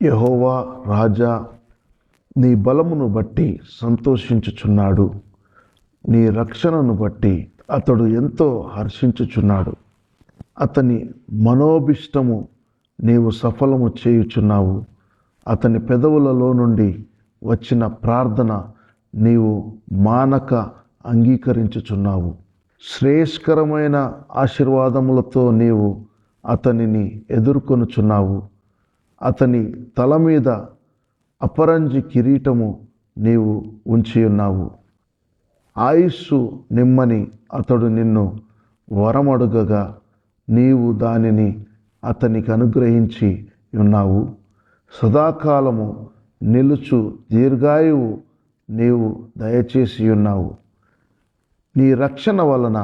యెహోవా రాజా నీ బలమును బట్టి సంతోషించుచున్నాడు, నీ రక్షణను బట్టి అతడు ఎంతో హర్షించుచున్నాడు. అతని మనోభిష్టము నీవు సఫలము చేయుచున్నావు. అతని పెదవులలో నుండి వచ్చిన ప్రార్థన నీవు మానక అంగీకరించుచున్నావు. శ్రేయస్కరమైన ఆశీర్వాదములతో నీవు అతనిని ఎదుర్కొనుచున్నావు. అతని తల మీద అపరంజి కిరీటము నీవు ఉంచియున్నావు. ఆయుస్సు నిమ్మని అతడు నిన్ను వరమడుగగా నీవు దానిని అతనికి అనుగ్రహించి ఉన్నావు. సదాకాలము నిలుచు దీర్ఘాయువు నీవు దయచేసి ఉన్నావు. నీ రక్షణ వలన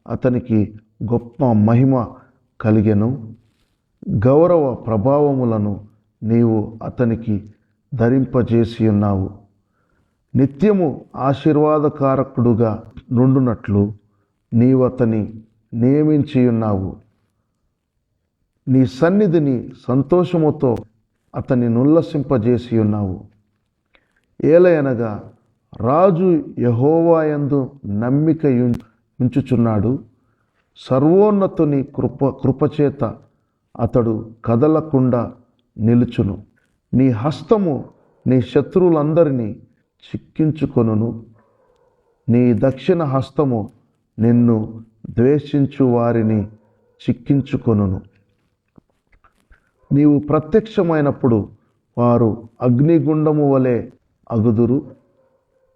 అతనికి గొప్ప మహిమ కలిగెను. గౌరవ ప్రభావములను నీవు అతనికి ధరింపజేసి ఉన్నావు. నిత్యము ఆశీర్వాదకారకుడుగా నుండునట్లు నీవు అతని నియమించి ఉన్నావు. నీ సన్నిధిని సంతోషముతో అతని నుల్లసింపజేసి ఉన్నావు. ఏలయనగా రాజు యెహోవా యందు నమ్మిక ఉంచుచున్నాడు. సర్వోన్నతుని కృపచేత అతడు కదలకుండా నిలుచును. నీ హస్తము నీ శత్రువులందరినీ చిక్కించుకొనును. నీ దక్షిణ హస్తము నిన్ను ద్వేషించు వారిని చిక్కించుకొనును. నీవు ప్రత్యక్షమైనప్పుడు వారు అగ్నిగుండము వలె అగుదురు.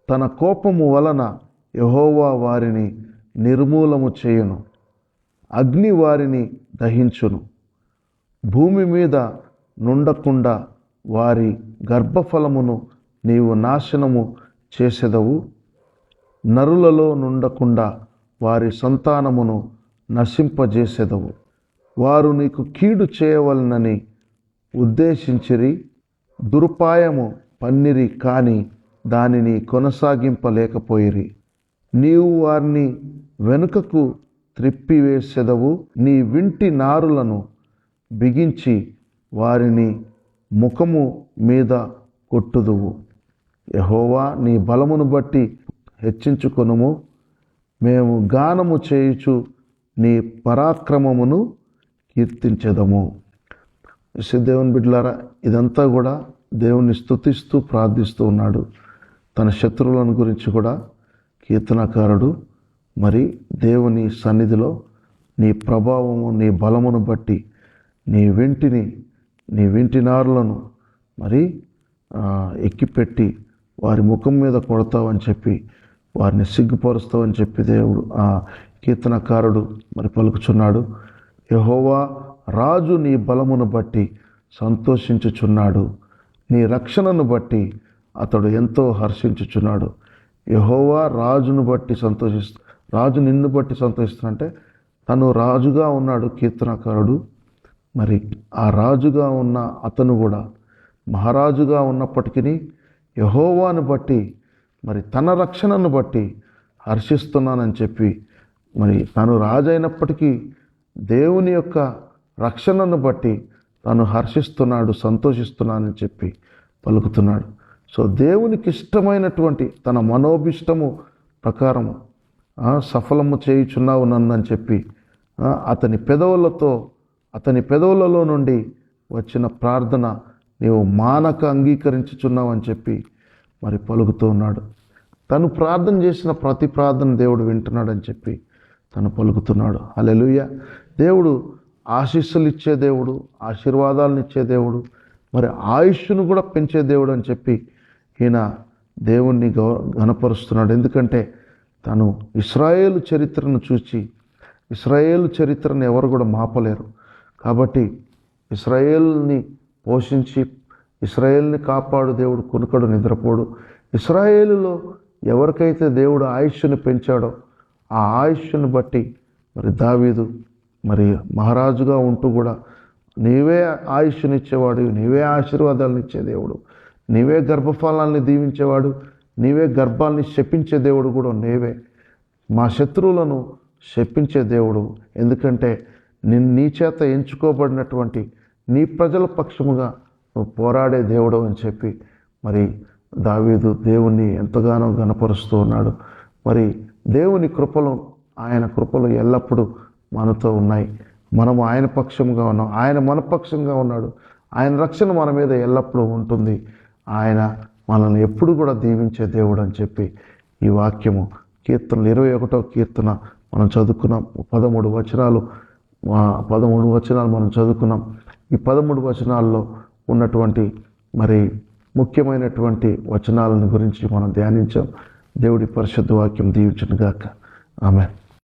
తన కోపము వలన యెహోవా వారిని నిర్మూలము చేయును. అగ్ని వారిని దహించును. భూమి మీద నుండకుండా వారి గర్భఫలమును నీవు నాశనము చేసెదవు. నరులలో నుండకుండా వారి సంతానమును నశింపజేసెదవు. వారు నీకు కీడు చేయవలనని ఉద్దేశించిరి, దురుపాయము పన్నిరి, కాని దానిని కొనసాగింపలేకపోయిరి. నీవు వారిని వెనుకకు త్రిప్పివేసెదవు. నీ వింటి నారులను బిగించి వారిని ముఖము మీద కొట్టుదువు. యెహోవా నీ బలమును బట్టి హెచ్చించుకొనుము. మేము గానము చేయుచు నీ పరాక్రమమును కీర్తించెదము. దేవుని బిడ్డలారా, ఇదంతా కూడా దేవుని స్తుతిస్తూ ప్రార్థిస్తూ ఉన్నాడు. తన శత్రువులను గురించి కూడా కీర్తనకారుడు మరి దేవుని సన్నిధిలో నీ ప్రభావము నీ బలమును బట్టి నీ వింటి నారులను మరి ఎక్కిపెట్టి వారి ముఖం మీద కొడతావని చెప్పి వారిని సిగ్గుపరుస్తావని చెప్పి దేవుడు కీర్తనకారుడు మరి పలుకుచున్నాడు. యెహోవా రాజు నీ బలమును బట్టి సంతోషించుచున్నాడు, నీ రక్షణను బట్టి అతడు ఎంతో హర్షించుచున్నాడు. యెహోవా రాజును బట్టి రాజు నిన్ను బట్టి సంతోషిస్తున్నంటే తను రాజుగా ఉన్నాడు కీర్తనకారుడు. మరి ఆ రాజుగా ఉన్న అతను కూడా మహారాజుగా ఉన్నప్పటికీ యెహోవాను బట్టి మరి తన రక్షణను బట్టి హర్షిస్తున్నానని చెప్పి మరి తను రాజైనప్పటికీ దేవుని యొక్క రక్షణను బట్టి తను హర్షిస్తున్నాడు, సంతోషిస్తున్నానని చెప్పి పలుకుతున్నాడు. సో దేవునికి ఇష్టమైనటువంటి తన మనోభిష్టము ప్రకారము సఫలము చేయుచున్నావు నన్ను అని చెప్పి అతని పెదవులలో నుండి వచ్చిన ప్రార్థన నీవు మానక అంగీకరించుచున్నావు అని చెప్పి మరి పలుకుతూ ఉన్నాడు. తను ప్రార్థన చేసిన ప్రతి ప్రార్థన దేవుడు వింటున్నాడని చెప్పి తను పలుకుతున్నాడు. హల్లెలూయా. దేవుడు ఆశీస్సులు ఇచ్చే దేవుడు, ఆశీర్వాదాలను ఇచ్చే దేవుడు, మరి ఆయుష్ను కూడా పెంచే దేవుడు అని చెప్పి ఈయన దేవుణ్ణి ఘనపరుస్తున్నాడు. ఎందుకంటే తను ఇశ్రాయేలు చరిత్రను చూసి ఇశ్రాయేలు చరిత్రను ఎవరు కూడా మాపలేరు. కాబట్టి ఇశ్రాయేల్ని పోషించి ఇశ్రాయేల్ని కాపాడు దేవుడు, కొనుకడు నిద్రపోడు. ఇశ్రాయేలులో ఎవరికైతే దేవుడు ఆయుష్ను పెంచాడో ఆ ఆయుష్ను బట్టి మరి దావీదు మరి మహారాజుగా ఉంటూ కూడా నీవే ఆయుష్నిచ్చేవాడు, నీవే ఆశీర్వాదాలను ఇచ్చే దేవుడు, నీవే గర్భఫలాన్ని దీవించేవాడు, నీవే గర్భాన్ని శపించే దేవుడు కూడా నీవే. మా శత్రువులను శపించే దేవుడు. ఎందుకంటే నీ చేత ఎంచుకోబడినటువంటి నీ ప్రజల పక్షముగా నువ్వు పోరాడే దేవుడు అని చెప్పి మరి దావీదు దేవుణ్ణి ఎంతగానో గణపరుస్తూ ఉన్నాడు. మరి దేవుని కృపలు, ఆయన కృపలు ఎల్లప్పుడూ మనతో ఉన్నాయి. మనము ఆయన పక్షంగా ఉన్నాం, ఆయన మన పక్షంగా ఉన్నాడు. ఆయన రక్షణ మన మీద ఎల్లప్పుడూ ఉంటుంది. ఆయన మనల్ని ఎప్పుడు కూడా దీవించే దేవుడు అని చెప్పి ఈ వాక్యము కీర్తనలు 21వ కీర్తన మనం చదువుకున్నాం. 13 వచనాలు మనం చదువుకున్నాం. ఈ 13 వచనాల్లో ఉన్నటువంటి మరి ముఖ్యమైనటువంటి వచనాలను గురించి మనం ధ్యానించాం. దేవుడి పరిశుద్ధ వాక్యం దీవించును గాక. ఆమేన్.